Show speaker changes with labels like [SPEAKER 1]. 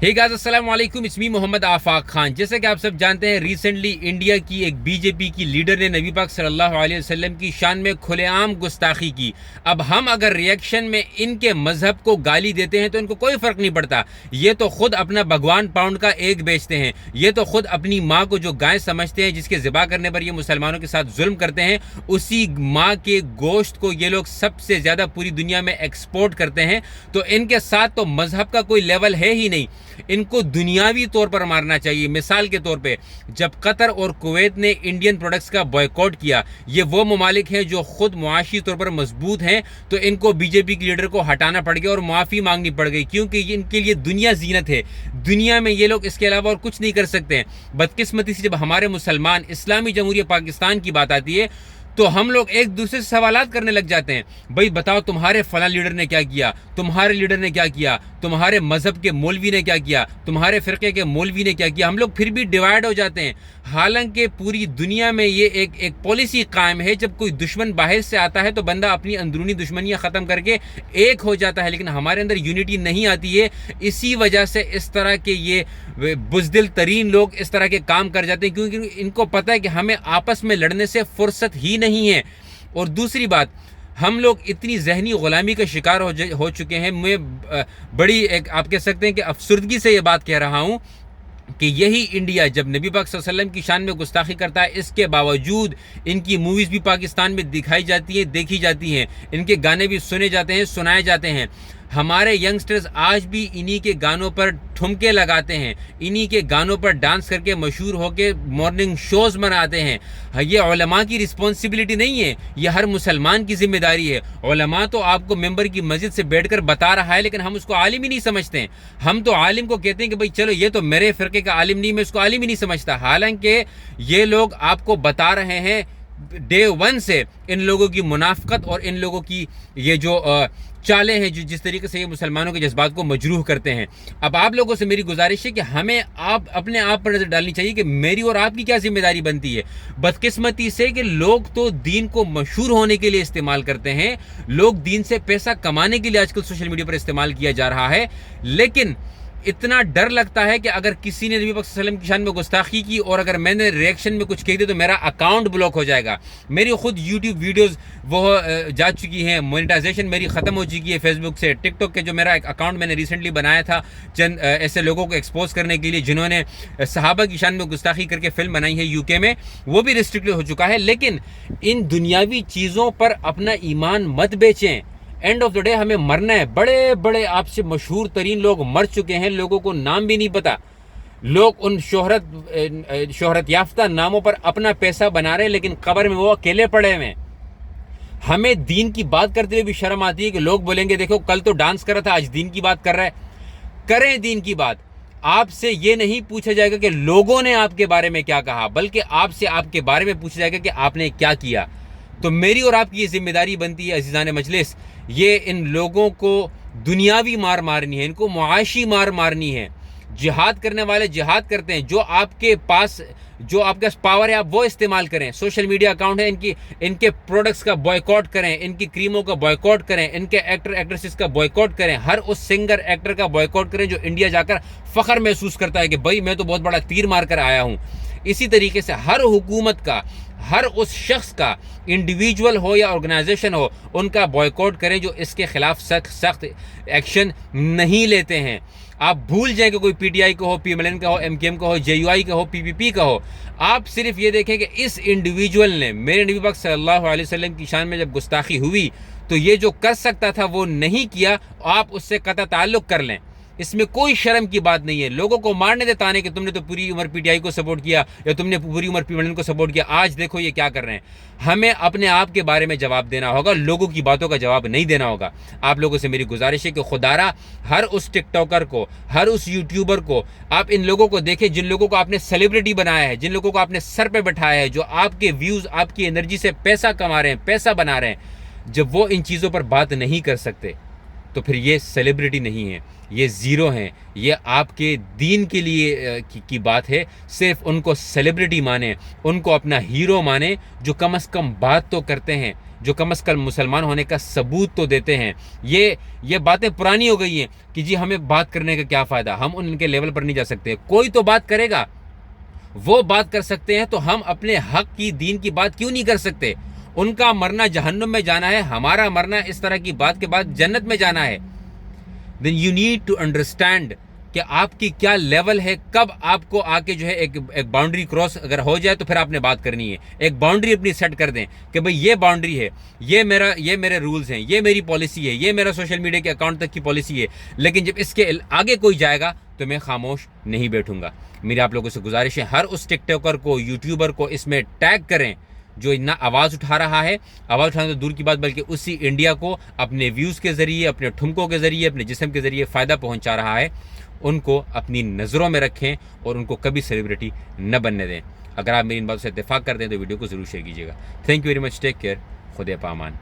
[SPEAKER 1] Hey guys, अस्सलाम वालेकुम। इस्मी मोहम्मद आफाक खान। जैसे कि आप सब जानते हैं, रिसेंटली इंडिया की एक बीजेपी की लीडर ने नबी पाक सल्लल्लाहु अलैहि वसल्लम की शान में खुलेआम गुस्ताखी की। अब हम अगर रिएक्शन में इनके मजहब को गाली देते हैं तो इनको कोई फर्क नहीं पड़ता। ये तो खुद अपना भगवान पाउंड का एक बेचते हैं। ये तो खुद अपनी माँ को जो गाय समझते हैं, जिसके ज़िबा करने पर ये मुसलमानों के साथ जुल्म करते हैं, उसी माँ के गोश्त को ये लोग सबसे ज़्यादा पूरी दुनिया में एक्सपोर्ट करते हैं। तो इनके साथ तो मजहब का कोई लेवल है ही नहीं। इनको दुनियावी तौर पर मारना चाहिए। मिसाल के तौर पे जब कतर और कुवैत ने इंडियन प्रोडक्ट्स का बॉयकॉट किया, ये वो ममालिक हैं जो खुद मुआशी तौर पर मजबूत हैं, तो इनको बीजेपी के लीडर को हटाना पड़ गया और माफ़ी मांगनी पड़ गई, क्योंकि इनके लिए दुनिया जीनत है। दुनिया में ये लोग इसके अलावा और कुछ नहीं कर सकते हैं। बदकिस्मती से जब हमारे मुसलमान इस्लामी जमहूरिया पाकिस्तान की बात आती है तो हम लोग एक दूसरे से सवालात करने लग जाते हैं। भाई बताओ, तुम्हारे फला लीडर ने क्या किया, तुम्हारे लीडर ने क्या किया, तुम्हारे मजहब के मौलवी ने क्या किया, तुम्हारे फिरके के मौलवी ने क्या किया। हम लोग फिर भी डिवाइड हो जाते हैं। हालांकि पूरी दुनिया में ये एक पॉलिसी कायम है, जब कोई दुश्मन बाहर से आता है तो बंदा अपनी अंदरूनी दुश्मनियां ख़त्म करके एक हो जाता है, लेकिन हमारे अंदर यूनिटी नहीं आती है। इसी वजह से इस तरह के ये बुज़दिल तरीन लोग इस तरह के काम कर जाते हैं, क्योंकि इनको पता है कि हमें आपस में लड़ने से फुर्सत ही नहीं है। और दूसरी बात, हम लोग इतनी जहनी गुलामी का शिकार हो चुके हैं। मैं बड़ी एक आप कह सकते हैं कि अफसुर्दगी से ये बात कह रहा हूँ कि यही इंडिया जब नबी पाक सल्लल्लाहु अलैहि वसल्लम की शान में गुस्ताखी करता है, इसके बावजूद इनकी मूवीज़ भी पाकिस्तान में दिखाई जाती हैं, देखी जाती हैं, इनके गाने भी सुने जाते हैं, सुनाए जाते हैं। हमारे यंगस्टर्स आज भी इन्हीं के गानों पर ठुमके लगाते हैं, इन्हीं के गानों पर डांस करके मशहूर होकर मॉर्निंग शोज़ मनाते हैं। ये उलमा की रिस्पॉन्सिबिलिटी नहीं है, ये हर मुसलमान की जिम्मेदारी है। उलमा तो आपको मेंबर की मस्जिद से बैठकर बता रहा है, लेकिन हम उसको आलिम ही नहीं समझते हैं। हम तो आलिम को कहते हैं कि भाई चलो, ये तो मेरे फ़िरके का आलिम नहीं, मैं इसको आलिम ही नहीं समझता। हालांकि ये लोग आपको बता रहे हैं डे वन से इन लोगों की मुनाफकत और इन लोगों की ये जो चालें हैं, जो जिस तरीके से ये मुसलमानों के जज्बात को मजरूह करते हैं। अब आप लोगों से मेरी गुजारिश है कि हमें आप अपने आप पर नजर डालनी चाहिए कि मेरी और आपकी क्या जिम्मेदारी बनती है। बदकिस्मती से कि लोग तो दीन को मशहूर होने के लिए इस्तेमाल करते हैं, लोग दीन से पैसा कमाने के लिए आजकल सोशल मीडिया पर इस्तेमाल किया जा रहा है। लेकिन इतना डर लगता है कि अगर किसी ने नबी पाक सल्लल्लाहु अलैहि वसल्लम की शान में गुस्ताखी की और अगर मैंने रिएक्शन में कुछ कह दिया तो मेरा अकाउंट ब्लॉक हो जाएगा। मेरी खुद यूट्यूब वीडियोस वो जा चुकी हैं, मोनेटाइजेशन मेरी ख़त्म हो चुकी है फेसबुक से। टिकटॉक के जो मेरा एक अकाउंट मैंने रिसेंटली बनाया था चंद ऐसे लोगों को एक्सपोज करने के लिए जिन्होंने सहाबा की शान में गुस्ताखी करके फिल्म बनाई है यूके में, वो भी रिस्ट्रिक्टेड हो चुका है। लेकिन इन दुनियावी चीज़ों पर अपना ईमान मत बेचें। एंड ऑफ द डे हमें मरना है। बड़े बड़े आपसे मशहूर तरीन लोग मर चुके हैं, लोगों को नाम भी नहीं पता। लोग उन शोहरत याफ्ता नामों पर अपना पैसा बना रहे हैं, लेकिन कब्र में वो अकेले पड़े हुए हैं। हमें दीन की बात करते हुए भी शर्म आती है कि लोग बोलेंगे देखो कल तो डांस कर रहा था, आज दीन की बात कर रहा है। करें दीन की बात। आपसे ये नहीं पूछा जाएगा कि लोगों ने आपके बारे में क्या कहा, बल्कि आपसे आपके बारे में पूछा जाएगा कि आपने क्या किया। तो मेरी और आपकी ये जिम्मेदारी बनती है अज़ीज़ान मजलिस, ये इन लोगों को दुनियावी मार मारनी है, इनको मुआशी मार मारनी है। जिहाद करने वाले जिहाद करते हैं, जो आपके पास पावर है आप वो इस्तेमाल करें। सोशल मीडिया अकाउंट है, इनके प्रोडक्ट्स का बॉयकॉट करें, इनकी क्रीमों का बॉयकॉट करें, इनके एक्टर एक्ट्रेसेस का बॉयकॉट करें, हर उस सिंगर एक्टर का बॉयकॉट करें जो इंडिया जाकर फ़ख्र महसूस करता है कि भाई मैं तो बहुत बड़ा तीर मार कर आया हूँ। इसी तरीके से हर हुकूमत का, हर उस शख्स का, इंडिविजुअल हो या ऑर्गेनाइजेशन हो, उनका बॉयकॉट करें जो इसके खिलाफ सख्त एक्शन नहीं लेते हैं। आप भूल जाएं कि कोई पीटीआई का हो, पीएमएलएन का हो, एमकेएम का हो, जेयूआई का हो, पीपीपी का हो। आप सिर्फ ये देखें कि इस इंडिविजुअल ने मेरे नबी पाक सल्लल्लाहु अलैहि वसल्लम की शान में जब गुस्ताखी हुई तो ये जो कर सकता था वो नहीं किया, आप उससे कतई ताल्लुक़ कर लें। इसमें कोई शर्म की बात नहीं है। लोगों को मारने दे ताने कि तुमने तो पूरी उम्र पीटीआई को सपोर्ट किया या तुमने पूरी उम्र पीएमएलएन को सपोर्ट किया, आज देखो ये क्या कर रहे हैं। हमें अपने आप के बारे में जवाब देना होगा, लोगों की बातों का जवाब नहीं देना होगा। आप लोगों से मेरी गुजारिश है कि खुदारा हर उस टिकटॉकर को, हर उस यूट्यूबर को, आप इन लोगों को देखें जिन लोगों को आपने सेलिब्रिटी बनाया है, जिन लोगों को आपने सर पे बैठाया है, जो आपके व्यूज़, आपकी एनर्जी से पैसा कमा रहे हैं, पैसा बना रहे हैं, जब वो इन चीज़ों पर बात नहीं कर सकते तो फिर ये सेलिब्रिटी नहीं है, ये ज़ीरो हैं। ये आपके दीन के लिए की बात है। सिर्फ उनको सेलिब्रिटी माने, उनको अपना हीरो माने, जो कम से कम बात तो करते हैं। جو کم از کم مسلمان ہونے کا ثبوت تو دیتے ہیں. یہ باتیں پرانی ہو گئی ہیں کہ جی ہمیں بات کرنے کا کیا فائدہ, ہم ان کے لیول پر نہیں جا سکتے. کوئی تو بات کرے گا, وہ بات کر سکتے ہیں, تو ہم اپنے حق کی, دین کی بات کیوں نہیں کر سکتے؟ ان کا مرنا جہنم میں جانا ہے, ہمارا مرنا اس طرح کی بات کے بعد جنت میں جانا ہے. then you need to understand کہ آپ کی کیا لیول ہے. کب آپ کو آ کے جو ہے ایک باؤنڈری کراس اگر ہو جائے تو پھر آپ نے بات کرنی ہے. ایک باؤنڈری اپنی سیٹ کر دیں کہ بھئی یہ باؤنڈری ہے, یہ میرے رولز ہیں, یہ میری پالیسی ہے, یہ میرا سوشل میڈیا کے اکاؤنٹ تک کی پالیسی ہے, لیکن جب اس کے آگے کوئی جائے گا تو میں خاموش نہیں بیٹھوں گا. میری آپ لوگوں سے گزارش ہے, ہر اس ٹک ٹاکر کو, یوٹیوبر کو اس میں ٹیگ کریں جو اتنا آواز اٹھا رہا ہے. آواز اٹھانا تو دور کی بات, بلکہ اسی انڈیا کو اپنے ویوز کے ذریعے, اپنے ٹھمکوں کے ذریعے, اپنے جسم کے ذریعے فائدہ پہنچا رہا ہے. ان کو اپنی نظروں میں رکھیں اور ان کو کبھی سیلیبریٹی نہ بننے دیں. اگر آپ میری ان باتوں سے اتفاق کرتے ہیں تو ویڈیو کو ضرور شیئر کیجیے گا. Thank you very much, take care, خدا پامان.